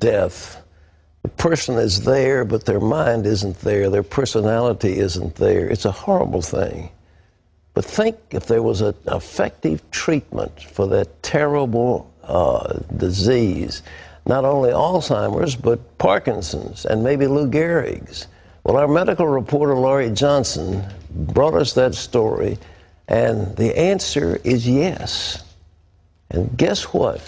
death, the person is there, but their mind isn't there, their personality isn't there. It's a horrible thing. But think if there was an effective treatment for that terrible disease, not only Alzheimer's, but Parkinson's and maybe Lou Gehrig's. Well, our medical reporter, Laurie Johnson, brought us that story, and the answer is yes. And guess what?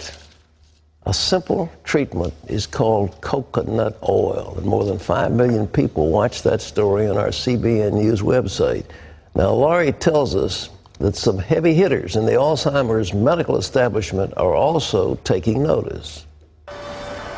A simple treatment is called coconut oil, and more than 5 million people watched that story on our CBN News website. Now, Laurie tells us that some heavy hitters in the Alzheimer's medical establishment are also taking notice.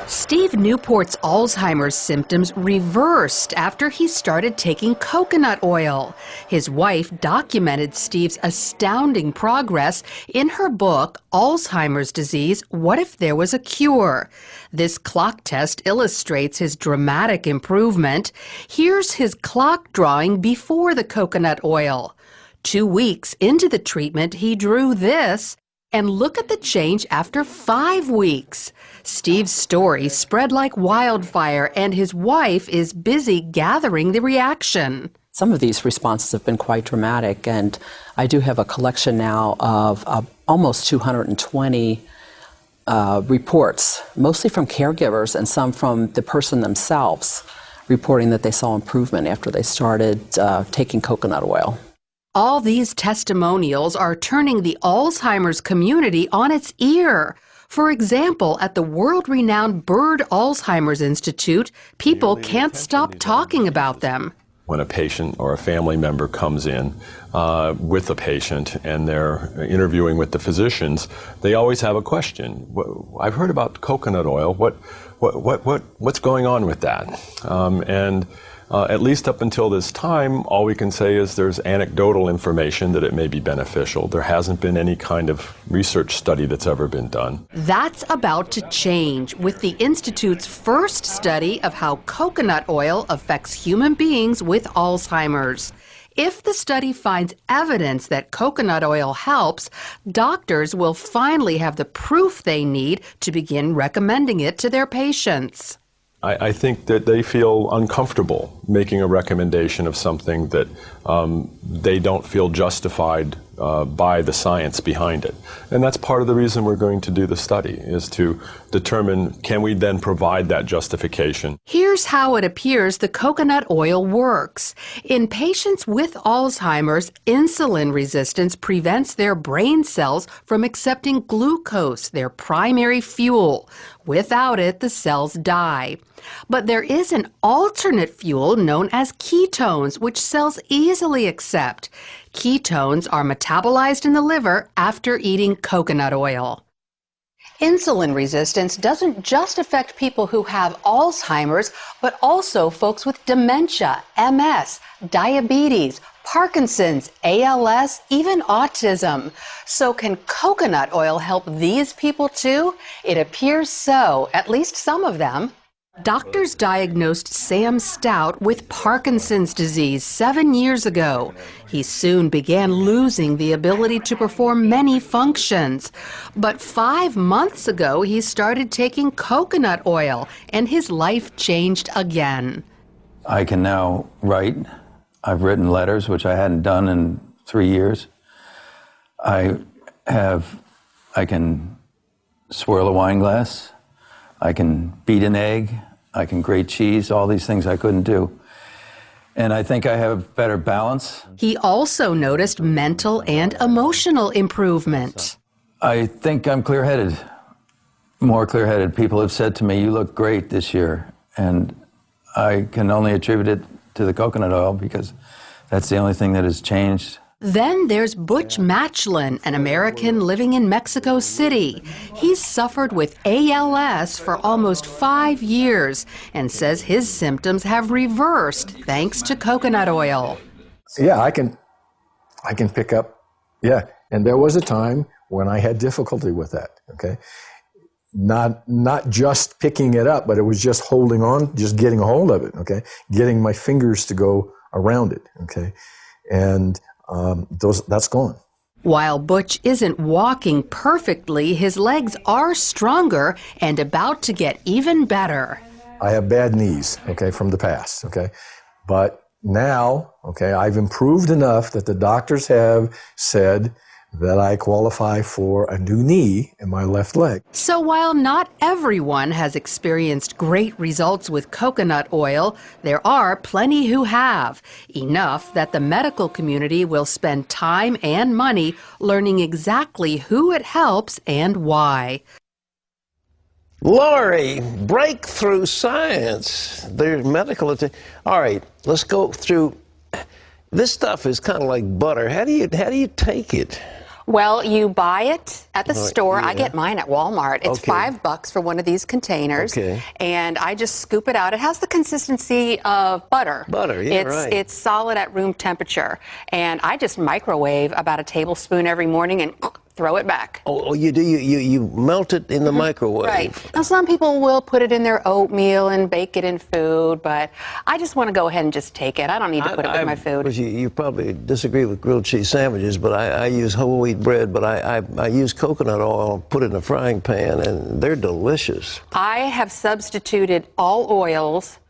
Steve Newport's Alzheimer's symptoms reversed after he started taking coconut oil. His wife documented Steve's astounding progress in her book, Alzheimer's Disease, What If There Was a Cure? This clock test illustrates his dramatic improvement. Here's his clock drawing before the coconut oil. 2 weeks into the treatment, he drew this. And look at the change after 5 weeks. Steve's story spread like wildfire, and his wife is busy gathering the reaction. Some of these responses have been quite dramatic, and I do have a collection now of almost 220 reports, mostly from caregivers and some from the person themselves, reporting that they saw improvement after they started taking coconut oil. All these testimonials are turning the Alzheimer's community on its ear. For example, at the world-renowned Bird Alzheimer's Institute, people can't stop talking about them. When a patient or a family member comes in with a patient and they're interviewing with the physicians, they always have a question. I've heard about coconut oil. What's going on with that? At least up until this time, all we can say is there's anecdotal information that it may be beneficial. There hasn't been any kind of research study that's ever been done. That's about to change with the Institute's first study of how coconut oil affects human beings with Alzheimer's. If the study finds evidence that coconut oil helps, doctors will finally have the proof they need to begin recommending it to their patients. I think that they feel uncomfortable making a recommendation of something that they don't feel justified by the science behind it. And that's part of the reason we're going to do the study, is to determine, can we then provide that justification? Here's how it appears the coconut oil works. In patients with Alzheimer's, insulin resistance prevents their brain cells from accepting glucose, their primary fuel. Without it, the cells die. But there is an alternate fuel known as ketones, which cells easily accept. Ketones are metabolized in the liver after eating coconut oil. Insulin resistance doesn't just affect people who have Alzheimer's, but also folks with dementia, MS, diabetes, Parkinson's, ALS, even autism. So can coconut oil help these people too? It appears so, at least some of them. Doctors diagnosed Sam Stout with Parkinson's disease 7 years ago. He soon began losing the ability to perform many functions. But 5 months ago, he started taking coconut oil, and his life changed again. I can now write. I've written letters, which I hadn't done in 3 years. I can swirl a wine glass. I can beat an egg. I can grate cheese, all these things I couldn't do. And I think I have better balance. He also noticed mental and emotional improvement. I think I'm clear-headed, more clear-headed. People have said to me, you look great this year. And I can only attribute it to the coconut oil because that's the only thing that has changed. Then there's Butch Matchlin, an American living in Mexico City. He's suffered with ALS for almost 5 years and says his symptoms have reversed thanks to coconut oil. Yeah, I can pick up, yeah. And there was a time when I had difficulty with that, okay? Not just picking it up, but it was just holding on, just getting a hold of it, okay? Getting my fingers to go around it, okay? And that's gone. While Butch isn't walking perfectly, his legs are stronger and about to get even better. I have bad knees, okay, from the past, okay? But now, okay, I've improved enough that the doctors have said that I qualify for a new knee in my left leg. So while not everyone has experienced great results with coconut oil, there are plenty who have. Enough that the medical community will spend time and money learning exactly who it helps and why. Lori, breakthrough science. There's medical. All right, let's go through. This stuff is kind of like butter. How do you take it? Well, you buy it at the store. Yeah. I get mine at Walmart. It's $5 for one of these containers. Okay. And I just scoop it out. It has the consistency of butter. Butter, yeah, right. It's solid at room temperature. And I just microwave about a tablespoon every morning and throw it back. Oh, you do? You melt it in the microwave? Right. Now, some people will put it in their oatmeal and bake it in food, but I just want to go ahead and just take it. I don't need to put it with my food. You probably disagree with grilled cheese sandwiches, but I use whole wheat bread, but I use coconut oil, put it in a frying pan, and they're delicious. I have substituted all oils.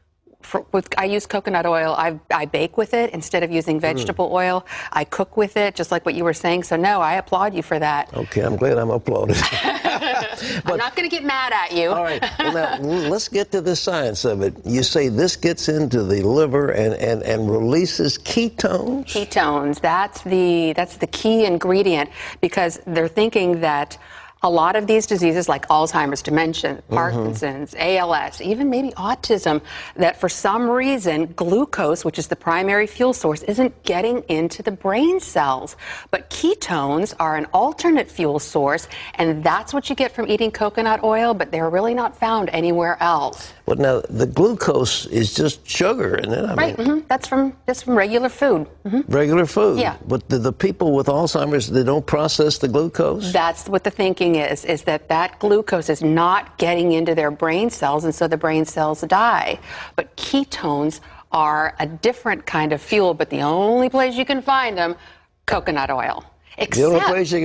I use coconut oil. I bake with it instead of using vegetable oil. I cook with it, just like what you were saying. So, no, I applaud you for that. Okay, I'm glad I'm applauded. I'm not going to get mad at you. All right, well, now, let's get to the science of it. You say this gets into the liver and releases ketones? Ketones, that's the key ingredient, because they're thinking that a lot of these diseases like Alzheimer's, dementia, Parkinson's, ALS, even maybe autism, that for some reason glucose, which is the primary fuel source, isn't getting into the brain cells. But ketones are an alternate fuel source, and that's what you get from eating coconut oil, but they're really not found anywhere else. But now the glucose is just sugar, isn't it? I mean, that's from regular food. Regular food? Yeah. But the people with Alzheimer's, they don't process the glucose? That's what the thinking is that glucose is not getting into their brain cells, and so the brain cells die. But ketones are a different kind of fuel, but the only place you can find them, coconut oil. The only place you